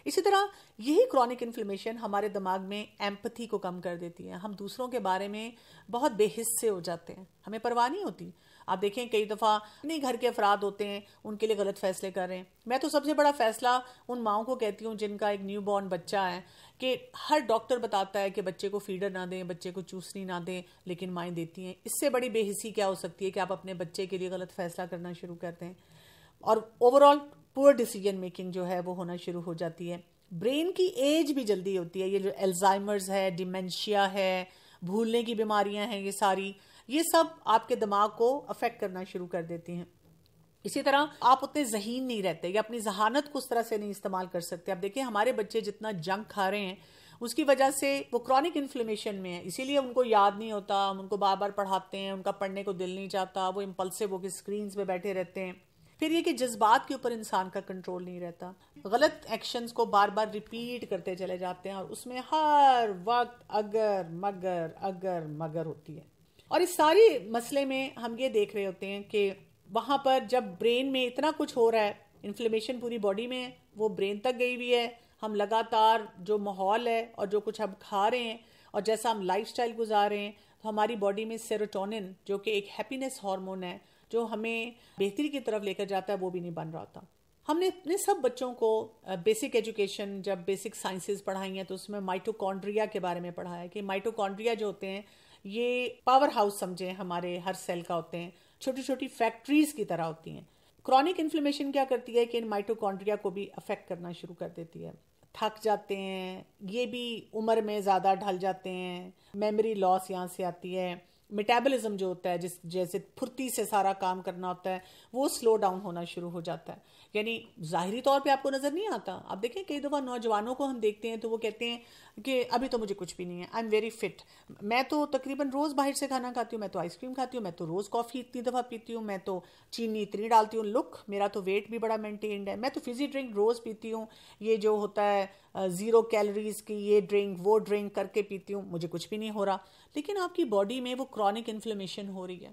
اسی طرح یہی کرونک انفلیمیشن ہمارے دماغ میں ایمپتھی کو کم کر دیتی ہے. ہم دوسروں کے بارے میں بہت بے حس سے ہو جاتے ہیں, ہمیں پرواہ نہیں ہوتی. آپ دیکھیں کئی دفعہ اپنے گھر کے افراد ہوتے ہیں, ان کے لیے غلط فیصلے کر رہے ہیں. میں تو سب سے بڑا فیصلہ ان ماؤں کو کہتی ہوں جن کا ایک نیو بورن بچہ ہے, کہ ہر ڈاکٹر بتاتا ہے کہ بچے کو فیڈر نہ دیں, بچے کو چوسنی نہ دیں, لیکن مائیں دیتی ہیں. اس سے بڑی بے حسی کیا ہو سکتی ہے کہ آپ اپنے بچے کے لیے غلط فیصلہ کرنا شروع کر دیں, اور اوور آل پور ڈیسیجن میکنگ جو ہے وہ ہونا شروع ہو جاتی ہے. برین کی ایج بھی جلدی ہوتی ہے. یہ جو الزائمرز ہے, ڈیمنشیا ہے, بھولنے کی بیماریاں ہیں, یہ ساری, یہ سب آپ کے دماغ کو افیکٹ کرنا شروع کر دیتی ہیں. اسی طرح آپ اتنے ذہین نہیں رہتے, یا اپنی ذہانت کو اس طرح سے نہیں استعمال کر سکتے. اب دیکھیں ہمارے بچے جتنا جنک کھا رہے ہیں اس کی وجہ سے وہ کرونک انفلیمیشن میں ہے, اسی لیے ان کو یاد نہیں ہوتا, ہم ان کو بار بار پڑھاتے ہیں, ان کا پڑھنے کو دل نہیں چاہتا, وہ امپلسو ہو کے اسکرینز پہ بیٹھے رہتے ہیں. پھر یہ کہ جذبات کے اوپر انسان کا کنٹرول نہیں رہتا, غلط ایکشنز کو بار بار ریپیٹ کرتے چلے جاتے ہیں, اور اس میں ہر وقت اگر مگر ہوتی ہے. اور اس ساری مسئلے میں ہم یہ دیکھ رہے ہوتے ہیں کہ وہاں پر جب برین میں اتنا کچھ ہو رہا ہے, انفلیمیشن پوری باڈی میں ہے, وہ برین تک گئی ہوئی ہے, ہم لگاتار جو ماحول ہے اور جو کچھ ہم کھا رہے ہیں اور جیسا ہم لائف سٹائل گزار رہے ہیں, تو ہماری باڈی میں سیروٹونن جو کہ ایک ہیپینس ہارمون ہے جو ہمیں بہتری کی طرف لے کر جاتا ہے, وہ بھی نہیں بن رہا تھا. ہم نے اپنے سب بچوں کو بیسک ایجوکیشن جب بیسک سائنسز پڑھائی ہیں تو اس میں مائٹوکونڈریا کے بارے میں پڑھایا ہے کہ مائٹوکونڈریا جو ہوتے ہیں یہ پاور ہاؤس سمجھیں ہمارے ہر سیل کا ہوتے ہیں, چھوٹی چھوٹی فیکٹریز کی طرح ہوتی ہیں. کرونک انفلیمیشن کیا کرتی ہے کہ ان مائٹوکونڈریا کو بھی افیکٹ کرنا شروع کر دیتی ہے, تھک جاتے ہیں, یہ بھی عمر میں زیادہ ڈھل جاتے ہیں, میموری لاس یہاں سے آتی ہے, میٹابولزم جو ہوتا ہے جیسے پھرتی سے سارا کام کرنا ہوتا ہے وہ سلو ڈاؤن ہونا شروع ہو جاتا ہے. یعنی ظاہری طور پہ آپ کو نظر نہیں آتا. آپ دیکھیں کئی دفعہ نوجوانوں کو ہم دیکھتے ہیں تو وہ کہتے ہیں کہ ابھی تو مجھے کچھ بھی نہیں ہے, آئی ایم ویری فٹ, میں تو تقریباً روز باہر سے کھانا کھاتی ہوں, میں تو آئس کریم کھاتی ہوں, میں تو روز کافی اتنی دفعہ پیتی ہوں, میں تو چینی اتنی ڈالتی ہوں, لک میرا تو ویٹ بھی بڑا مینٹینڈ ہے, میں تو فزی ڈرنک روز پیتی ہوں, یہ جو ہوتا ہے 0 کیلوریز کی یہ ڈرنک وہ ڈرنک کر کے پیتی ہوں, مجھے کچھ بھی نہیں ہو رہا. لیکن آپ کی باڈی میں وہ کرونک انفلیمیشن ہو رہی ہے.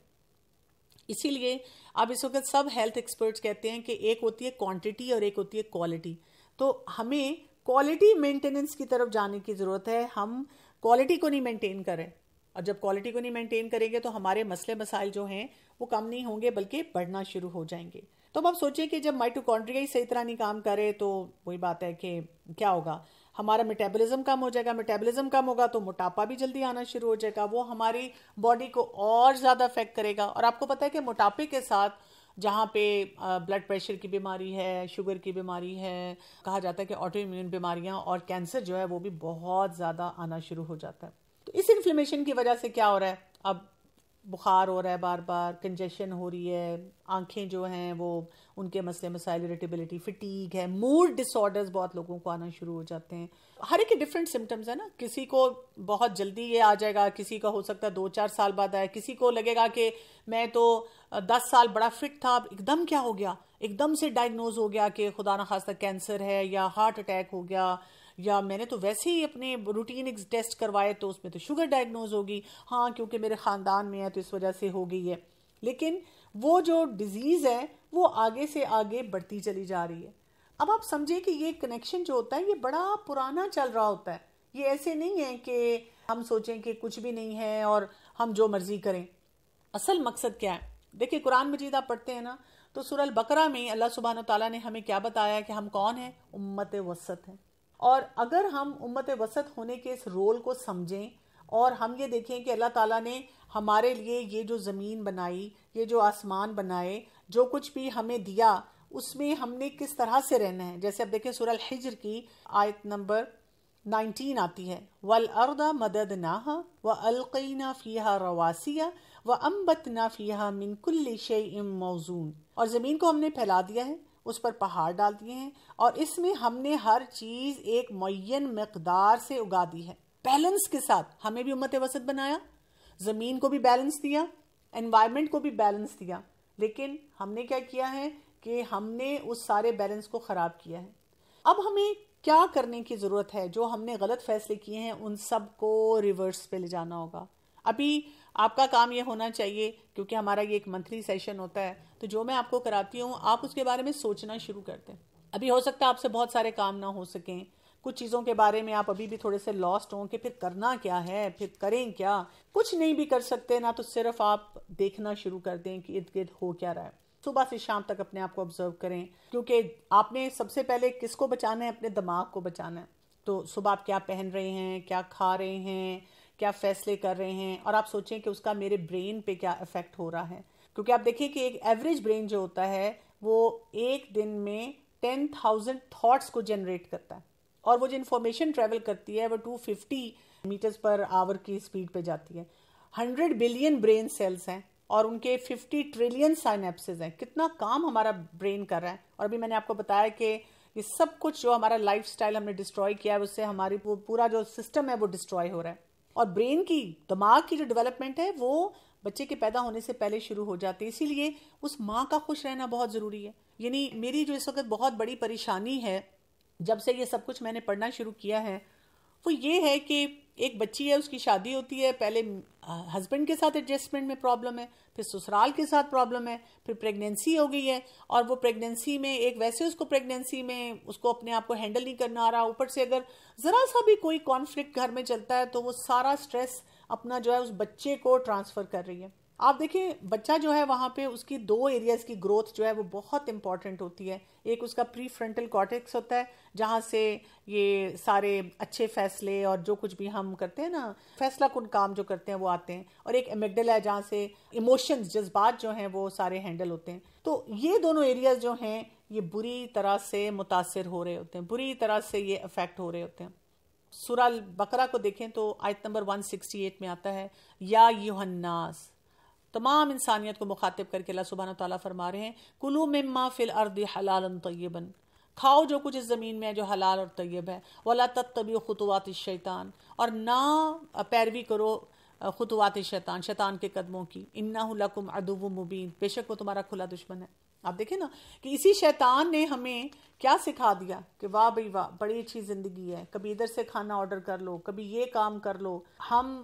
اسی لیے اب اس وقت سب ہیلتھ ایکسپرٹس کہتے ہیں کہ ایک ہوتی ہے کوانٹٹی اور ایک ہوتی ہے کوالٹی. تو ہمیں کوالٹی مینٹیننس کی طرف جانے کی ضرورت ہے. ہم کوالٹی کو نہیں مینٹین کریں, اور جب کوالٹی کو نہیں مینٹین کریں گے تو ہمارے مسئلے مسائل جو ہیں وہ کم نہیں ہوں گے بلکہ بڑھنا شروع ہو جائیں گے. تو اب آپ سوچیں کہ جب مائٹوکونڈریا ہی صحیح طرح نہیں کام کرے تو وہی بات ہے کہ کیا ہوگا, ہمارا میٹابولزم کم ہو جائے گا, میٹابولزم کم ہوگا تو موٹاپا بھی جلدی آنا شروع ہو جائے گا, وہ ہماری باڈی کو اور زیادہ افیکٹ کرے گا. اور آپ کو پتہ ہے کہ موٹاپے کے ساتھ جہاں پہ بلڈ پریشر کی بیماری ہے, شوگر کی بیماری ہے, کہا جاتا ہے کہ آٹو امیون بیماریاں اور کینسر جو ہے وہ بھی بہت زیادہ آنا شروع ہو جاتا ہے. تو اس انفلیمیشن کی وجہ سے کیا ہو رہا ہے, اب بخار ہو رہا ہے, بار بار کنجیشن ہو رہی ہے, آنکھیں جو ہیں وہ ان کے مسئلے مسائل, اریٹیبلٹی, فٹیگ ہے, موڈ ڈس آرڈرز بہت لوگوں کو آنا شروع ہو جاتے ہیں. ہر ایک کے ڈفرینٹ سمٹمز ہیں نا, کسی کو بہت جلدی یہ آ جائے گا, کسی کا ہو سکتا ہے 2-4 سال بعد آئے, کسی کو لگے گا کہ میں تو 10 سال بڑا فٹ تھا, اب ایک دم کیا ہو گیا, ایک دم سے ڈائگنوز ہو گیا کہ خدا نخواستہ کینسر ہے یا ہارٹ اٹیک ہو گیا, یا میں نے تو ویسے ہی اپنے روٹین ٹیسٹ کروائے تو اس میں تو شوگر ڈائگنوز ہوگی, ہاں کیونکہ میرے خاندان میں ہے تو اس وجہ سے ہو گئی ہے. لیکن وہ جو ڈیزیز ہے وہ آگے سے آگے بڑھتی چلی جا رہی ہے. اب آپ سمجھیں کہ یہ کنیکشن جو ہوتا ہے یہ بڑا پرانا چل رہا ہوتا ہے. یہ ایسے نہیں ہے کہ ہم سوچیں کہ کچھ بھی نہیں ہے اور ہم جو مرضی کریں. اصل مقصد کیا ہے, دیکھیں قرآن مجید آپ پڑھتے ہیں نا تو سورہ البقرہ میں اللہ سبحانہ وتعالیٰ نے ہمیں کیا بتایا کہ ہم کون ہیں, امت وسط ہیں. اور اگر ہم امت وسط ہونے کے اس رول کو سمجھیں اور ہم یہ دیکھیں کہ اللہ تعالیٰ نے ہمارے لیے یہ جو زمین بنائی, یہ جو آسمان بنائے, جو کچھ بھی ہمیں دیا, اس میں ہم نے کس طرح سے رہنا ہے. جیسے اب دیکھیں سورہ الحجر کی آیت نمبر 19 آتی ہے, وَالْأَرْضَ مَدَدْنَاهَا وَأَلْقَيْنَا فِيهَا رَوَاسِيَ وَأَنبَتْنَا فِيهَا مِنْ كُلِّ شَيْءٍ مَوْزُونٍ. اور زمین کو ہم نے پھیلا دیا ہے, اس پر پہاڑ ڈال دیے ہیں, اور اس میں ہم نے ہر چیز ایک معین مقدار سے اگا دی ہے, بیلنس کے ساتھ. ہمیں بھی امت وسط بنایا, زمین کو بھی بیلنس دیا, انوائرمنٹ کو بھی بیلنس دیا, لیکن ہم نے کیا کیا ہے کہ ہم نے اس سارے بیلنس کو خراب کیا ہے. اب ہمیں کیا کرنے کی ضرورت ہے, جو ہم نے غلط فیصلے کیے ہیں ان سب کو ریورس پہ لے جانا ہوگا. ابھی آپ کا کام یہ ہونا چاہیے, کیونکہ ہمارا یہ ایک منتھلی سیشن ہوتا ہے, تو جو میں آپ کو کراتی ہوں آپ اس کے بارے میں سوچنا شروع کرتے ہیں. ابھی ہو سکتا ہے آپ سے بہت سارے کام نہ ہو سکیں، کچھ چیزوں کے بارے میں آپ ابھی بھی تھوڑے سے لاسٹ ہوں کہ پھر کرنا کیا ہے، پھر کریں کیا، کچھ نہیں بھی کر سکتے نا، تو صرف آپ دیکھنا شروع کر دیں کہ ارد گرد ہو کیا رہا ہے. صبح سے شام تک اپنے آپ کو آبزرو کریں، کیونکہ آپ نے سب سے پہلے کس کو بچانا ہے؟ اپنے دماغ کو بچانا ہے. تو صبح آپ کیا پہن رہے ہیں، کیا کھا رہے ہیں، کیا فیصلے کر رہے ہیں، اور آپ سوچیں کہ اس کا میرے برین پہ کیا افیکٹ ہو رہا ہے. کیونکہ آپ دیکھیں کہ ایک ایوریج برین جو ہوتا ہے وہ ایک دن میں 10,000 تھاٹس کو جنریٹ کرتا ہے، اور وہ جو انفارمیشن ٹریول کرتی ہے وہ 250 میٹرز پر آور کی سپیڈ پہ جاتی ہے. 100 بلین برین سیلز ہیں اور ان کے 50 ٹریلین سائنیپسز ہیں. کتنا کام ہمارا برین کر رہا ہے. اور ابھی میں نے آپ کو بتایا کہ یہ سب کچھ جو ہمارا لائف سٹائل ہم نے ڈسٹروائے کیا ہے، اس سے ہماری وہ پورا جو سسٹم ہے وہ ڈسٹروائے ہو رہا ہے. اور برین کی، دماغ کی جو ڈیولپمنٹ ہے وہ بچے کے پیدا ہونے سے پہلے شروع ہو جاتی ہے. اسی لیے اس ماں کا خوش رہنا بہت ضروری ہے. یعنی میری جو اس وقت بہت بڑی پریشانی ہے جب سے یہ سب کچھ میں نے پڑھنا شروع کیا ہے، وہ یہ ہے کہ ایک بچی ہے، اس کی شادی ہوتی ہے، پہلے ہسبینڈ کے ساتھ ایڈجسٹمنٹ میں پرابلم ہے، پھر سسرال کے ساتھ پرابلم ہے، پھر پریگنینسی ہو گئی ہے، اور وہ پریگنینسی میں ایک ویسے اس کو پریگنینسی میں اس کو اپنے آپ کو ہینڈل نہیں کرنا آ رہا، اوپر سے اگر ذرا سا بھی کوئی کانفلکٹ گھر میں چلتا ہے تو وہ سارا سٹریس اپنا جو ہے اس بچے کو ٹرانسفر کر رہی ہے. آپ دیکھیں بچہ جو ہے وہاں پہ اس کی 2 ایریاز کی گروتھ جو ہے وہ بہت امپورٹنٹ ہوتی ہے. ایک اس کا پری فرنٹل کارٹیکس ہوتا ہے جہاں سے یہ سارے اچھے فیصلے اور جو کچھ بھی ہم کرتے ہیں نا، فیصلہ کن کام جو کرتے ہیں وہ آتے ہیں، اور ایک امیگڈلا ہے جہاں سے ایموشنز، جذبات جو ہیں وہ سارے ہینڈل ہوتے ہیں. تو یہ دونوں ایریاز جو ہیں یہ بری طرح سے متاثر ہو رہے ہوتے ہیں، بری طرح سے یہ افیکٹ ہو رہے ہوتے ہیں. سورہ البقرہ کو دیکھیں تو آیت نمبر 168 میں آتا ہے، یا ایھا الناس، تمام انسانیت کو مخاطب کر کے اللہ سبحانہ وتعالیٰ فرما رہے ہیں، کلوا مما فی الارض حلالا طیبا، کھاؤ جو کچھ اس زمین میں ہے جو حلال اور طیب ہے، ولا تتبعوا خطوات الشیطان، اور نہ پیروی کرو خطوات شیطان، شیطان کے قدموں کی، انہ لکم عدو مبین، بے شک وہ تمہارا کھلا دشمن ہے. آپ دیکھیں نا کہ اسی شیطان نے ہمیں کیا سکھا دیا کہ واہ بھئی واہ بڑی اچھی زندگی ہے، کبھی ادھر سے کھانا آرڈر کر لو، کبھی یہ کام کر لو، ہم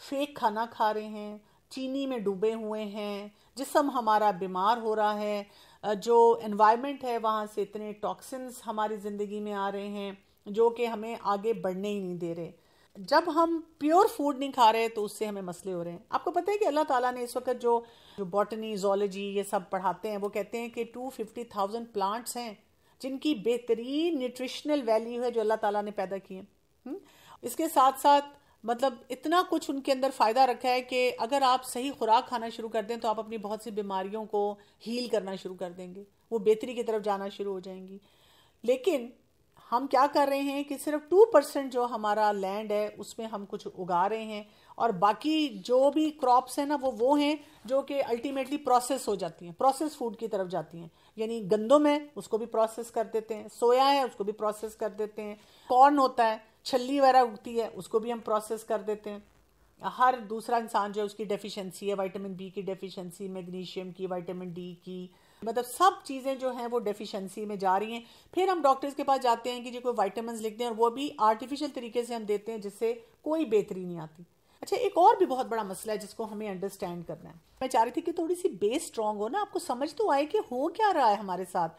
فیک کھانا کھا رہے ہیں، چینی میں ڈوبے ہوئے ہیں، جسم ہمارا بیمار ہو رہا ہے، جو انوائرمنٹ ہے وہاں سے اتنے ٹاکسنز ہماری زندگی میں آ رہے ہیں جو کہ ہمیں آگے بڑھنے ہی نہیں دے رہے. جب ہم پیور فوڈ نہیں کھا رہے تو اس سے ہمیں مسئلے ہو رہے ہیں. آپ کو پتہ ہے کہ اللہ تعالیٰ نے اس وقت جو باٹنی، زولوجی یہ سب پڑھاتے ہیں، وہ کہتے ہیں کہ 250,000 پلانٹس ہیں جن کی بہترین نیوٹریشنل ویلیو ہے جو اللہ تعالیٰ نے پیدا کی ہے. اس کے ساتھ ساتھ مطلب اتنا کچھ ان کے اندر فائدہ رکھا ہے کہ اگر آپ صحیح خوراک کھانا شروع کر دیں تو آپ اپنی بہت سی بیماریوں کو ہیل کرنا شروع کر دیں گے، وہ بہتری کی طرف جانا شروع ہو جائیں گی. لیکن ہم کیا کر رہے ہیں کہ صرف 2% جو ہمارا لینڈ ہے اس میں ہم کچھ اگا رہے ہیں، اور باقی جو بھی کراپس ہیں نا وہ ہیں جو کہ الٹیمیٹلی پروسیس ہو جاتی ہیں، پروسیس فوڈ کی طرف جاتی ہیں. یعنی گندم ہے اس کو بھی پروسیس کر دیتے ہیں، سویا ہے اس کو بھی پروسیس کر دیتے ہیں، کارن ہوتا ہے، چھلی وغیرہ اگتی ہے اس کو بھی ہم پروسیس کر دیتے ہیں. ہر دوسرا انسان جو ہے اس کی ڈیفیشنسی ہے، وائٹامن بی کی ڈیفیشنسی، میگنیشیم کی، وائٹامن ڈی کی، مطلب سب چیزیں جو ہیں وہ ڈیفیشنسی میں جا رہی ہیں. پھر ہم ڈاکٹرز کے پاس جاتے ہیں کہ جی کوئی وائٹامنز لکھ دیں، اور وہ بھی آرٹیفیشل طریقے سے ہم دیتے ہیں جس سے کوئی بہتری نہیں آتی. اچھا ایک اور بھی بہت بڑا مسئلہ ہے جس کو ہمیں انڈرسٹینڈ کرنا ہے. میں چاہ رہی تھی کہ تھوڑی سی بیس اسٹرانگ ہو نا، آپ کو سمجھ تو آئے کہ ہو کیا رہا ہے ہمارے ساتھ،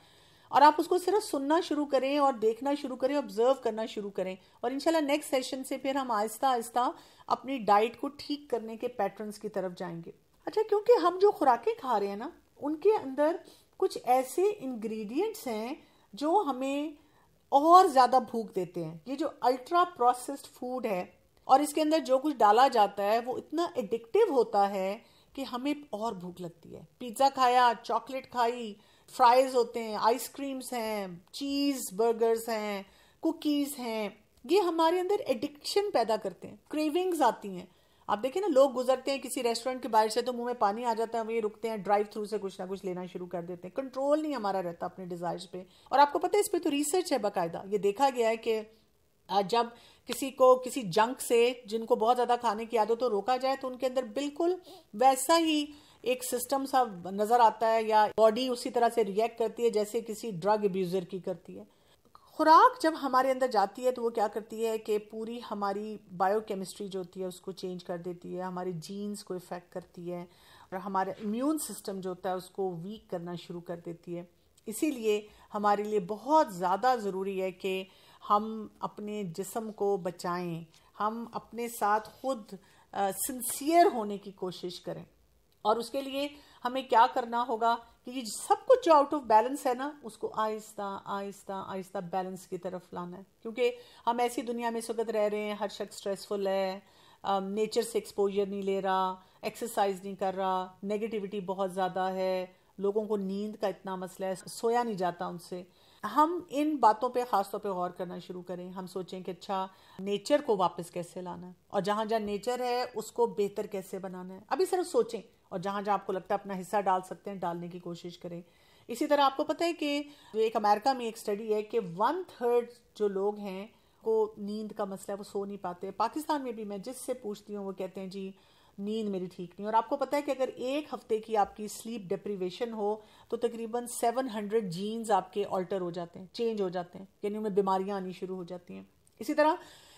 اور آپ اس کو صرف سننا شروع کریں اور دیکھنا شروع کریں، آبزرو کرنا شروع کریں، اور انشاءاللہ نیکسٹ سیشن سے پھر ہم آہستہ آہستہ اپنی ڈائٹ کو ٹھیک کرنے کے پیٹرنز کی طرف جائیں گے. اچھا کیونکہ ہم جو خوراکیں کھا رہے ہیں نا ان کے اندر کچھ ایسے انگریڈینٹس ہیں جو ہمیں اور زیادہ بھوک دیتے ہیں. یہ جو الٹرا پروسیسڈ فوڈ ہے اور اس کے اندر جو کچھ ڈالا جاتا ہے وہ اتنا ایڈکٹیو ہوتا ہے کہ ہمیں اور بھوک لگتی ہے. پیزا کھایا، چاکلیٹ کھائی، فرائز ہوتے ہیں، آئس کریمز ہیں، چیز برگرز ہیں، کوکیز ہیں، یہ ہمارے اندر ایڈکشن پیدا کرتے ہیں، کریونگز آتی ہیں. آپ دیکھیں نا لوگ گزرتے ہیں کسی ریسٹورنٹ کے باہر سے تو منہ میں پانی آ جاتا ہے، وہ یہ رکتے ہیں، ڈرائیو تھرو سے کچھ نہ کچھ لینا شروع کر دیتے ہیں. کنٹرول نہیں ہمارا رہتا اپنے ڈیزائرز پہ. اور آپ کو پتہ ہے اس پہ تو ریسرچ ہے باقاعدہ، یہ دیکھا گیا ہے کہ جب کسی کو کسی جنک سے جن کو بہت زیادہ کھانے کی عادت ہو روکا جائے تو ان کے اندر بالکل ویسا ہی ایک سسٹم سا نظر آتا ہے، یا باڈی اسی طرح سے ریئیکٹ کرتی ہے جیسے کسی ڈرگ ابیوزر کی کرتی ہے. خوراک جب ہمارے اندر جاتی ہے تو وہ کیا کرتی ہے کہ پوری ہماری بائیو کیمسٹری جو ہوتی ہے اس کو چینج کر دیتی ہے، ہماری جینز کو افیکٹ کرتی ہے، اور ہمارا امیون سسٹم جو ہوتا ہے اس کو ویک کرنا شروع کر دیتی ہے. اسی لیے ہمارے لیے بہت زیادہ ضروری ہے کہ ہم اپنے جسم کو بچائیں، ہم اپنے ساتھ خود سنسیئر ہونے کی کوشش کریں. اور اس کے لیے ہمیں کیا کرنا ہوگا کہ یہ سب کچھ جو آؤٹ آف بیلنس ہے نا، اس کو آہستہ آہستہ آہستہ بیلنس کی طرف لانا ہے. کیونکہ ہم ایسی دنیا میں اس وقت رہ رہے ہیں، ہر شخص اسٹریسفل ہے، نیچر سے ایکسپوجر نہیں لے رہا، ایکسرسائز نہیں کر رہا، نیگیٹیوٹی بہت زیادہ ہے، لوگوں کو نیند کا اتنا مسئلہ ہے، سویا نہیں جاتا ان سے. ہم ان باتوں پہ خاص طور پہ غور کرنا شروع کریں. ہم سوچیں کہ اچھا نیچر کو واپس کیسے لانا ہے، اور جہاں جہاں نیچر ہے اس کو بہتر کیسے بنانا ہے. ابھی صرف سوچیں، اور جہاں جہاں آپ کو لگتا ہے اپنا حصہ ڈال سکتے ہیں ڈالنے کی کوشش کریں. اسی طرح آپ کو پتہ ہے کہ ایک امریکہ میں ایک سٹڈی ہے کہ 1/3 جو لوگ ہیں کو نیند کا مسئلہ ہے، وہ سو نہیں پاتے. پاکستان میں بھی میں جس سے پوچھتی ہوں وہ کہتے ہیں جی نیند میری ٹھیک نہیں. اور آپ کو پتہ ہے کہ اگر ایک ہفتے کی آپ کی سلیپ ڈپریویشن ہو تو تقریباً 700 جینز آپ کے آلٹر ہو جاتے ہیں، چینج ہو جاتے ہیں، یعنی ان میں بیماریاں آنی شروع ہو جاتی ہیں. اسی طرح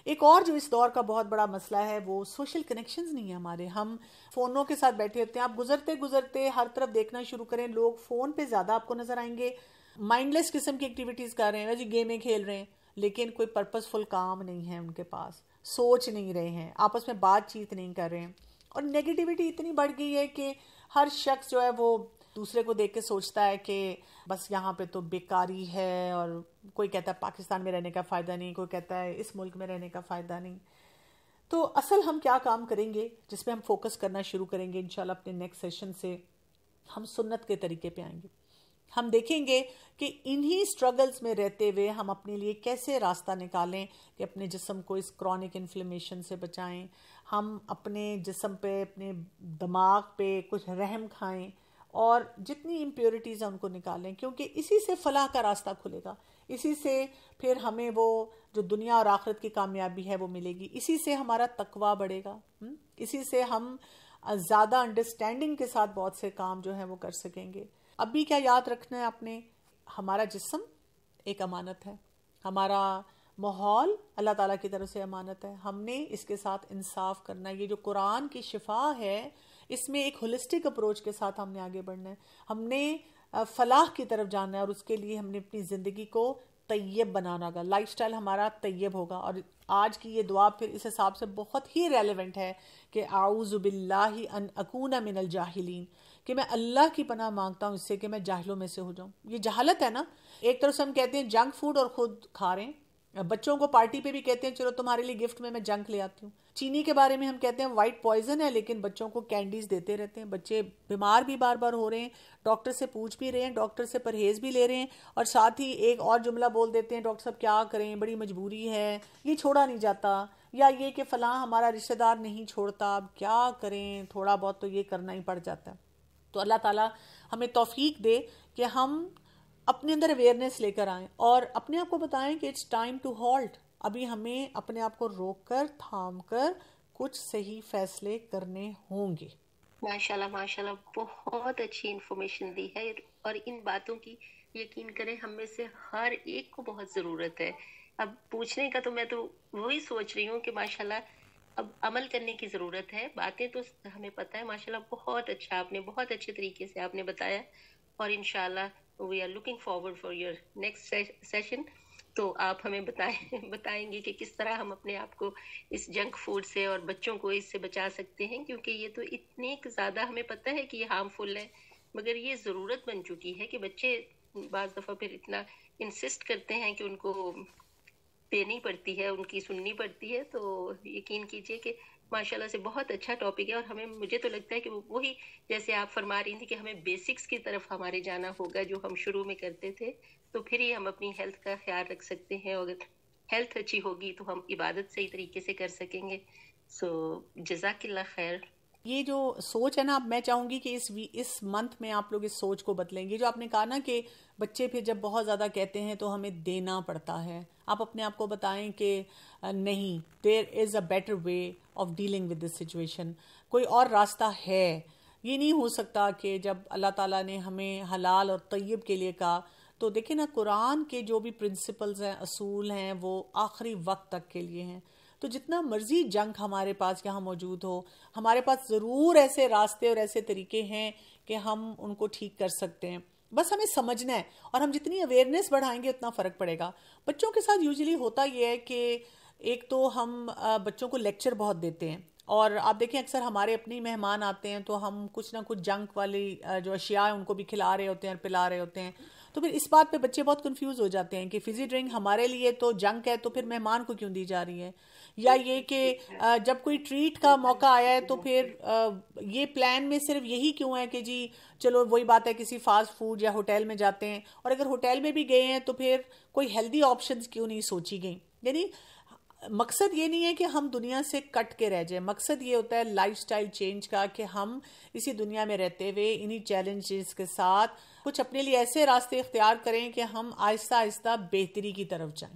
ایک اور جو اس دور کا بہت بڑا مسئلہ ہے وہ سوشل کنیکشنز نہیں ہیں ہمارے. ہم فونوں کے ساتھ بیٹھے ہوتے ہیں. آپ گزرتے گزرتے ہر طرف دیکھنا شروع کریں، لوگ فون پہ زیادہ آپ کو نظر آئیں گے، مائنڈ لیس قسم کی ایکٹیویٹیز کر رہے ہیں، جی گیمیں کھیل رہے ہیں، لیکن کوئی پرپز فل کام نہیں ہے ان کے پاس، سوچ نہیں رہے ہیں، آپس میں بات چیت نہیں کر رہے ہیں. اور نیگیٹیوٹی اتنی بڑھ گئی ہے کہ ہر شخص جو ہے وہ دوسرے کو دیکھ کے سوچتا ہے کہ بس یہاں پہ تو بیکاری ہے، اور کوئی کہتا ہے پاکستان میں رہنے کا فائدہ نہیں، کوئی کہتا ہے اس ملک میں رہنے کا فائدہ نہیں. تو اصل ہم کیا کام کریں گے جس پہ ہم فوکس کرنا شروع کریں گے انشاءاللہ اپنے نیکسٹ سیشن سے، ہم سنت کے طریقے پہ آئیں گے. ہم دیکھیں گے کہ انہی سٹرگلز میں رہتے ہوئے ہم اپنے لیے کیسے راستہ نکالیں کہ اپنے جسم کو اس کرونک انفلیمیشن سے بچائیں، ہم اپنے جسم پہ اپنے دماغ پہ کچھ رحم کھائیں، اور جتنی امپیورٹیز ہیں ان کو نکالیں. کیونکہ اسی سے فلاح کا راستہ کھلے گا، اسی سے پھر ہمیں وہ جو دنیا اور آخرت کی کامیابی ہے وہ ملے گی، اسی سے ہمارا تقویٰ بڑھے گا، اسی سے ہم زیادہ انڈرسٹینڈنگ کے ساتھ بہت سے کام جو ہیں وہ کر سکیں گے. اب بھی کیا یاد رکھنا ہے آپ نے، ہمارا جسم ایک امانت ہے، ہمارا ماحول اللہ تعالیٰ کی طرف سے امانت ہے، ہم نے اس کے ساتھ انصاف کرنا ہے. یہ جو قرآن کی شفا ہے اس میں ایک ہولسٹک اپروچ کے ساتھ ہم نے آگے بڑھنا ہے، ہم نے فلاح کی طرف جانا ہے، اور اس کے لیے ہم نے اپنی زندگی کو طیب بنانا ہوگا، لائف سٹائل ہمارا طیب ہوگا. اور آج کی یہ دعا پھر اس حساب سے بہت ہی ریلیونٹ ہے کہ اعوذ باللہ ان اکون من الجاہلین، کہ میں اللہ کی پناہ مانگتا ہوں اس سے کہ میں جاہلوں میں سے ہو جاؤں. یہ جہالت ہے نا. ایک طرف سے ہم کہتے ہیں جنک فوڈ اور خود کھا رہے ہیں، بچوں کو پارٹی پہ بھی کہتے ہیں چلو تمہارے لیے گفٹ میں جنک لے آتی ہوں. چینی کے بارے میں ہم کہتے ہیں وائٹ پوائزن ہے، لیکن بچوں کو کینڈیز دیتے رہتے ہیں، بچے بیمار بھی بار بار ہو رہے ہیں، ڈاکٹر سے پوچھ بھی رہے ہیں، ڈاکٹر سے پرہیز بھی لے رہے ہیں، اور ساتھ ہی ایک اور جملہ بول دیتے ہیں ڈاکٹر صاحب کیا کریں، بڑی مجبوری ہے، یہ چھوڑا نہیں جاتا، یا یہ کہ فلاں ہمارا رشتہ دار نہیں چھوڑتا، اب کیا کریں، تھوڑا بہت تو یہ کرنا ہی پڑ جاتا ہے. تو اللہ تعالیٰ ہمیں توفیق دے کہ ہم اپنے اندر اویئرنیس لے کر آئیں اور اپنے آپ کو بتائیں کہ اٹس ٹائم ٹو ہالٹ. ابھی ہمیں اپنے آپ کو روک کر تھام کر کچھ صحیح فیصلے کرنے ہوں گے. ماشاءاللہ ماشاءاللہ بہت اچھی انفارمیشن دی ہے، اور ان باتوں کی یقین کریں ہم میں سے ہر ایک کو بہت ضرورت ہے. اب پوچھنے کا تو میں تو وہی سوچ رہی ہوں کہ ماشاءاللہ اب عمل کرنے کی ضرورت ہے. باتیں تو ہمیں پتہ ہے، ماشاءاللہ بہت اچھا آپ نے بہت اچھے طریقے سے آپ نے بتایا، اور انشاءاللہ we are looking forward for your next session. تو آپ ہمیں بتائیں گے کہ کس طرح ہم اپنے آپ کو اس جنک فوڈ سے اور بچوں کو اس سے بچا سکتے ہیں، کیونکہ یہ تو اتنے زیادہ ہمیں پتہ ہے کہ یہ ہارمفل ہے، مگر یہ ضرورت بن چکی ہے کہ بچے بعض دفعہ پھر اتنا انسسٹ کرتے ہیں کہ ان کو دینی پڑتی ہے، ان کی سننی پڑتی ہے. تو یقین کیجئے کہ ماشاءاللہ سے بہت اچھا ٹاپک ہے، اور مجھے تو لگتا ہے کہ وہی جیسے آپ فرما رہی تھی کہ ہمیں بیسکس کی طرف ہمارے جانا ہوگا جو ہم شروع میں کرتے تھے، تو پھر ہی ہم اپنی ہیلتھ کا خیال رکھ سکتے ہیں، اور اگر ہیلتھ اچھی ہوگی تو ہم عبادت صحیح طریقے سے کر سکیں گے. سو جزاک اللہ خیر. یہ جو سوچ ہے نا، اب میں چاہوں گی کہ اس منتھ میں آپ لوگ اس سوچ کو بدلیں گے. جو آپ نے کہا نا کہ بچے پھر جب بہت زیادہ کہتے ہیں تو ہمیں دینا پڑتا ہے، آپ اپنے آپ کو بتائیں کہ نہیں، there is a better way of dealing with this situation. کوئی اور راستہ ہے. یہ نہیں ہو سکتا کہ جب اللہ تعالیٰ نے ہمیں حلال اور طیب کے لیے کہا، تو دیکھیں نا قرآن کے جو بھی پرنسپلز ہیں، اصول ہیں، وہ آخری وقت تک کے لیے ہیں. تو جتنا مرضی جنک ہمارے پاس یہاں موجود ہو، ہمارے پاس ضرور ایسے راستے اور ایسے طریقے ہیں کہ ہم ان کو ٹھیک کر سکتے ہیں. بس ہمیں سمجھنا ہے، اور ہم جتنی اویئرنیس بڑھائیں گے اتنا فرق پڑے گا. بچوں کے ساتھ یوزلی ہوتا یہ ہے کہ ایک تو ہم بچوں کو لیکچر بہت دیتے ہیں، اور آپ دیکھیں اکثر ہمارے اپنے مہمان آتے ہیں تو ہم کچھ نہ کچھ جنک والی جو اشیاء ہیں ان کو بھی کھلا رہے ہوتے ہیں اور پلا رہے ہوتے ہیں. تو پھر اس بات پہ بچے بہت کنفیوز ہو جاتے ہیں کہ فزی ڈرنک ہمارے لیے تو جنک ہے تو پھر مہمان کو کیوں دی جا رہی ہے. یا یہ کہ جب کوئی ٹریٹ کا موقع آیا ہے تو پھر یہ پلان میں صرف یہی کیوں ہے کہ جی چلو وہی بات ہے کسی فاسٹ فوڈ یا ہوٹل میں جاتے ہیں، اور اگر ہوٹل میں بھی گئے ہیں تو پھر کوئی ہیلدی آپشنز کیوں نہیں سوچی گئیں. یعنی مقصد یہ نہیں ہے کہ ہم دنیا سے کٹ کے رہ جائیں، مقصد یہ ہوتا ہے لائف سٹائل چینج کا کہ ہم اسی دنیا میں رہتے ہوئے انہی چیلنجز کے ساتھ کچھ اپنے لیے ایسے راستے اختیار کریں کہ ہم آہستہ آہستہ بہتری کی طرف جائیں.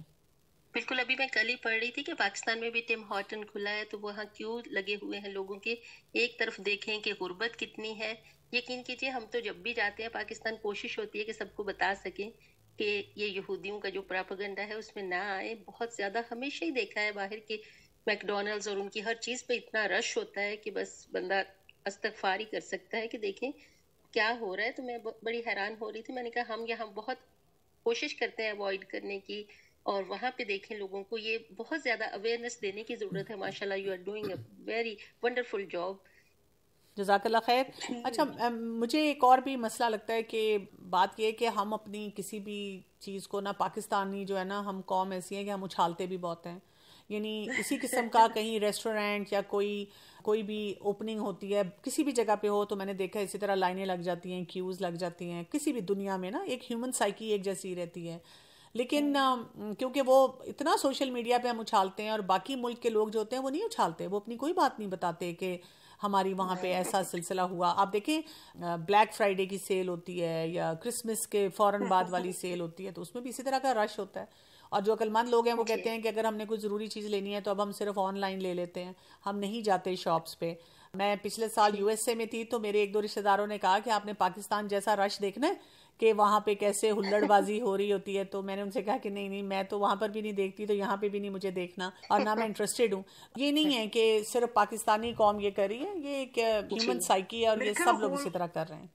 بالکل. ابھی میں کل ہی پڑھ رہی تھی کہ پاکستان میں بھی ٹم ہارٹن کھلا ہے، تو وہاں کیوں لگے ہوئے ہیں لوگوں کے. ایک طرف دیکھیں کہ غربت کتنی ہے. یقین کیجئے ہم تو جب بھی جاتے ہیں پاکستان کوشش ہوتی ہے کہ سب کو بتا سکیں کہ یہ یہودیوں کا جو پراپیگنڈا ہے اس میں نہ آئے. بہت زیادہ ہمیشہ ہی دیکھا ہے باہر کے میکڈونلڈز اور ان کی ہر چیز پہ اتنا رش ہوتا ہے کہ بس بندہ استغفار ہی کر سکتا ہے کہ دیکھیں کیا ہو رہا ہے. تو میں بڑی حیران ہو رہی تھی. میں نے کہا ہم یہاں بہت کوشش کرتے ہیں اوائڈ کرنے کی، اور وہاں پہ دیکھیں لوگوں کو یہ بہت زیادہ اویئرنیس دینے کی ضرورت ہے. ماشاءاللہ you are doing a very wonderful job. جزاک اللہ خیر. اچھا مجھے ایک اور بھی مسئلہ لگتا ہے کہ بات یہ ہے کہ ہم اپنی کسی بھی چیز کو نا، پاکستانی جو ہے نا ہم قوم ایسی ہے کہ ہم اچھالتے بھی بہت ہیں. یعنی اسی قسم کا کہیں ریسٹورینٹ یا کوئی بھی اوپننگ ہوتی ہے کسی بھی جگہ پہ ہو تو میں نے دیکھا اسی طرح لائنیں لگ جاتی ہیں، کیوز لگ جاتی ہیں. کسی بھی دنیا میں نا ایک ہیومن سائیکی ایک جیسی رہتی ہے، لیکن کیونکہ وہ اتنا سوشل میڈیا پہ ہم اچھالتے ہیں اور باقی ملک کے لوگ جو ہوتے ہیں وہ نہیں اچھالتے، وہ اپنی کوئی بات نہیں بتاتے کہ ہماری وہاں پہ ایسا سلسلہ ہوا. آپ دیکھیں بلیک فرائیڈے کی سیل ہوتی ہے یا کرسمس کے فوراً بعد والی سیل ہوتی ہے تو اس میں بھی اسی طرح کا رش ہوتا ہے. اور جو عقلمند لوگ ہیں وہ کہتے ہیں کہ اگر ہم نے کوئی ضروری چیز لینی ہے تو اب ہم صرف آن لائن لے لیتے ہیں، ہم نہیں جاتے شاپس پہ. میں پچھلے سال یو ایس اے میں تھی تو میرے ایک دو رشتہ داروں نے کہا کہ آپ نے پاکستان جیسا رش دیکھنا ہے کہ وہاں پہ کیسے ہلڑ بازی ہو رہی ہوتی ہے. تو میں نے ان سے کہا کہ نہیں میں تو وہاں پر بھی نہیں دیکھتی تو یہاں پہ بھی نہیں مجھے دیکھنا، اور نہ میں انٹرسٹڈ ہوں. یہ نہیں ہے کہ صرف پاکستانی قوم یہ کر رہی ہے، یہ ایک ہیومن سائیکی ہے اور یہ سب لوگ اسی طرح کر رہے ہیں.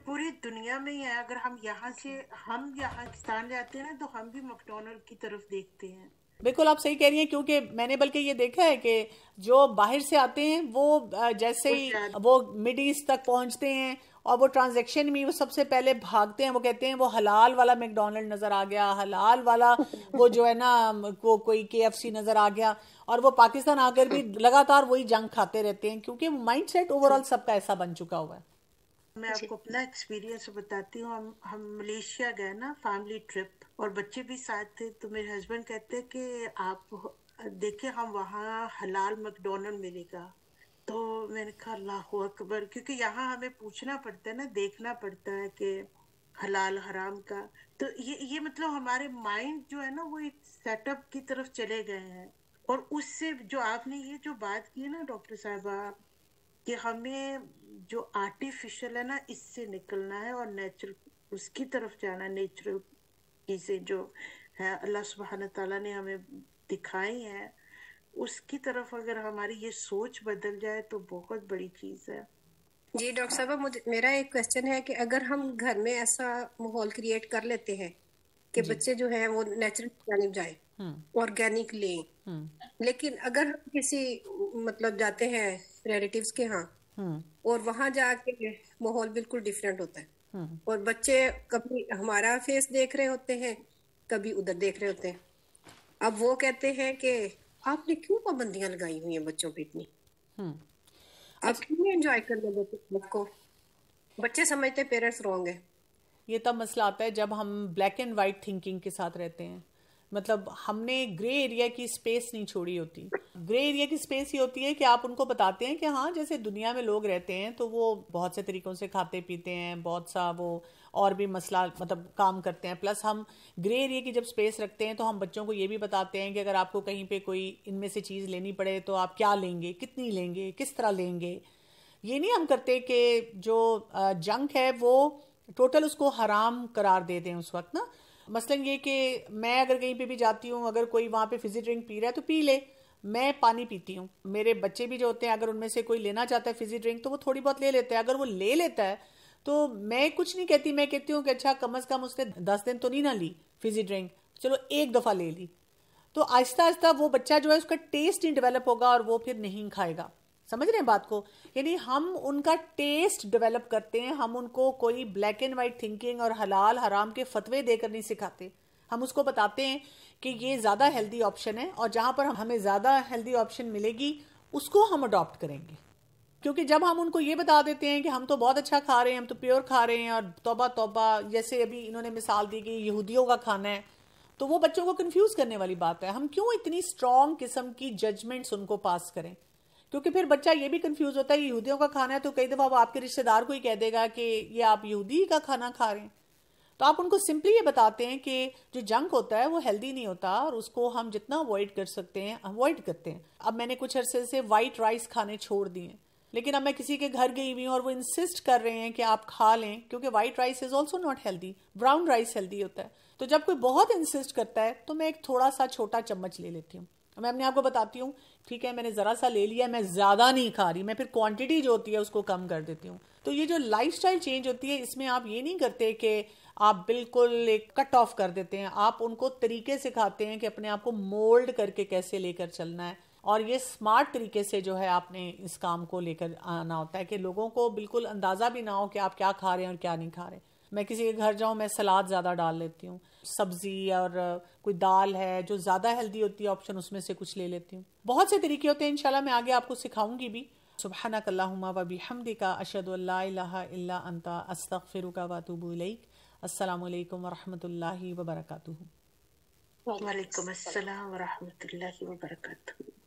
پوری دنیا میں ہی ہے. اگر ہم یہاں پاکستان جاتے ہیں نا تو ہم بھی میکڈونلڈ کی طرف دیکھتے ہیں. بالکل آپ صحیح کہہ رہی ہیں، کیونکہ میں نے بلکہ یہ دیکھا ہے کہ جو باہر سے آتے ہیں وہ جیسے ہی وہ مڈ ایسٹ تک پہنچتے ہیں اور وہ ٹرانزیکشن میں وہ سب سے پہلے بھاگتے ہیں، وہ کہتے ہیں وہ حلال والا میکڈونلڈ نظر آ گیا، حلال والا وہ جو ہے نا وہ کوئی KFC نظر آ گیا، اور وہ پاکستان آ کر بھی لگاتار وہی جنک کھاتے رہتے ہیں کیونکہ مائنڈ سیٹ اوور آل سب کا ایسا بن چکا ہوا ہے. میں آپ کو اپنا ایکسپیرینس بتاتی ہوں. ہم ملیشیا گئے نا فیملی ٹرپ اور بچے بھی ساتھ تھے، تو میرے ہسبینڈ کہتے کہ آپ دیکھیں ہم وہاں حلال میکڈونلڈ ملے گا. تو میں نے کہا اللہ اکبر، کیونکہ یہاں ہمیں پوچھنا پڑتا ہے نا، دیکھنا پڑتا ہے کہ حلال حرام کا. تو یہ مطلب ہمارے مائنڈ جو ہے نا وہ ایک سیٹ اپ کی طرف چلے گئے ہیں. اور اس سے جو آپ نے یہ جو بات کی نا ڈاکٹر صاحبہ کہ ہمیں جو آرٹیفیشل ہے نا اس سے نکلنا ہے اور نیچرل اس کی طرف جانا. نیچرل چیزیں جو ہے اللہ سبحانہ تعالیٰ نے ہمیں دکھائی ہیں اس کی طرف اگر ہماری یہ سوچ بدل جائے تو بہت بڑی چیز ہے. جی ڈاکٹر صاحبہ، میرا ایک کوشچن ہے کہ اگر ہم گھر میں ایسا ماحول کریٹ کر لیتے ہیں کہ بچے جو ہیں وہ نیچرل جانب جائیں، آرگینک لیں، لیکن اگر ہم کسی مطلب جاتے ہیں ریلیٹیوز کے ہاں اور وہاں جا کے ماحول بالکل ڈیفرنٹ ہوتا ہے اور بچے کبھی ہمارا فیس دیکھ رہے ہوتے ہیں کبھی ادھر دیکھ رہے ہوتے ہیں. اب وہ کہتے ہیں کہ آپ نے کیوں پابندیاں لگائی ہوئی ہیں بچوں پہ اتنی، آپ کیوں انجوائے کرنے دیتے ہیں کو. بچے سمجھتے پیرنٹس رونگ ہے. یہ تب مسئلہ آتا ہے جب ہم بلیک اینڈ وائٹ تھنکنگ کے ساتھ رہتے ہیں. مطلب ہم نے گرے ایریا کی سپیس نہیں چھوڑی ہوتی. گرے ایریا کی سپیس یہ ہوتی ہے کہ آپ ان کو بتاتے ہیں کہ ہاں جیسے دنیا میں لوگ رہتے ہیں تو وہ بہت سے طریقوں سے کھاتے پیتے ہیں، بہت سا وہ اور بھی مسئلہ مطلب کام کرتے ہیں. پلس ہم گرے ایریا کی جب سپیس رکھتے ہیں تو ہم بچوں کو یہ بھی بتاتے ہیں کہ اگر آپ کو کہیں پہ کوئی ان میں سے چیز لینی پڑے تو آپ کیا لیں گے، کتنی لیں گے، کس طرح لیں گے. یہ نہیں ہم کرتے کہ جو جنک ہے وہ ٹوٹل اس کو حرام قرار دے دیں اس وقت نا. مثلاً یہ کہ میں اگر کہیں پہ بھی جاتی ہوں، اگر کوئی وہاں پہ فزی ڈرنک پی رہا ہے تو پی لے، میں پانی پیتی ہوں. میرے بچے بھی جو ہوتے ہیں اگر ان میں سے کوئی لینا چاہتا ہے فزی ڈرنک تو وہ تھوڑی بہت لے لیتا ہے. اگر وہ لے لیتا ہے تو میں کچھ نہیں کہتی, میں کہتی ہوں کہ اچھا کم از کم اس نے 10 دن تو نہیں نہ لی فزی ڈرنک, چلو ایک دفعہ لے لی, تو آہستہ آہستہ وہ بچہ جو ہے اس کا ٹیسٹ نہیں ڈیولپ ہوگا اور وہ پھر نہیں کھائے گا. سمجھ رہے ہیں بات کو؟ یعنی ہم ان کا ٹیسٹ ڈیولپ کرتے ہیں, ہم ان کو کوئی بلیک اینڈ وائٹ تھنکنگ اور حلال حرام کے فتوے دے کر نہیں سکھاتے. ہم اس کو بتاتے ہیں کہ یہ زیادہ ہیلدی آپشن ہے, اور جہاں پر ہمیں زیادہ ہیلدی آپشن ملے گی اس کو ہم اڈاپٹ کریں گے. کیونکہ جب ہم ان کو یہ بتا دیتے ہیں کہ ہم تو بہت اچھا کھا رہے ہیں, ہم تو پیور کھا رہے ہیں, اور توبہ توبہ, جیسے ابھی انہوں نے مثال دی کہ یہودیوں کا کھانا ہے, تو وہ بچوں کو کنفیوز کرنے والی بات ہے. ہم کیوں اتنی اسٹرانگ قسم کی ججمنٹس ان کو پاس کریں؟ کیونکہ پھر بچہ یہ بھی کنفیوز ہوتا ہے, یہودیوں کا کھانا ہے تو کئی دفعہ وہ آپ کے رشتہ دار کو ہی کہہ دے گا کہ یہ آپ یہودی کا کھانا کھا رہے ہیں. تو آپ ان کو سمپلی یہ بتاتے ہیں کہ جو جنک ہوتا ہے وہ ہیلدی نہیں ہوتا, اور اس کو ہم جتنا اوائڈ کر سکتے ہیں اوائڈ کرتے ہیں. اب میں نے کچھ عرصے سے وائٹ رائس کھانے چھوڑ دیے ہیں, لیکن اب میں کسی کے گھر گئی ہوئی ہوں اور وہ انسسٹ کر رہے ہیں کہ آپ کھا لیں, کیونکہ white rice is also not healthy, brown rice healthy ہوتا ہے. تو جب کوئی بہت انسسٹ کرتا ہے تو میں ایک تھوڑا سا چھوٹا چمچ لے لیتی ہوں. میں اپنے آپ کو بتاتی ہوں ٹھیک ہے میں نے ذرا سا لے لیا, میں زیادہ نہیں کھا رہی, میں پھر کوانٹٹی جو ہوتی ہے اس کو کم کر دیتی ہوں. تو یہ جو لائف سٹائل چینج ہوتی ہے, اس میں آپ یہ نہیں کرتے کہ آپ بالکل ایک کٹ آف کر دیتے ہیں, آپ ان کو طریقے سکھاتے ہیں کہ اپنے آپ کو مولڈ کر کے کیسے لے کر چلنا ہے, اور یہ سمارٹ طریقے سے جو ہے آپ نے اس کام کو لے کر آنا ہوتا ہے کہ لوگوں کو بالکل اندازہ بھی نہ ہو کہ آپ کیا کھا رہے ہیں اور کیا نہیں کھا رہے. میں کسی کے گھر جاؤں, میں سلاد زیادہ ڈال لیتی ہوں, سبزی اور کوئی دال ہے جو زیادہ ہیلدی ہوتی ہے آپشن, اس میں سے کچھ لے لیتی ہوں. بہت سے طریقے ہوتے ہیں, انشاءاللہ میں آگے آپ کو سکھاؤں گی بھی. سبحانک اللہم و بحمدک, اشہد ان لا الہ الا انت, استغفرک و اتوب الیک. السلام علیکم ورحمۃ اللہ وبرکاتہ. وعلیکم السلام ورحمۃ اللہ وبرکاتہ.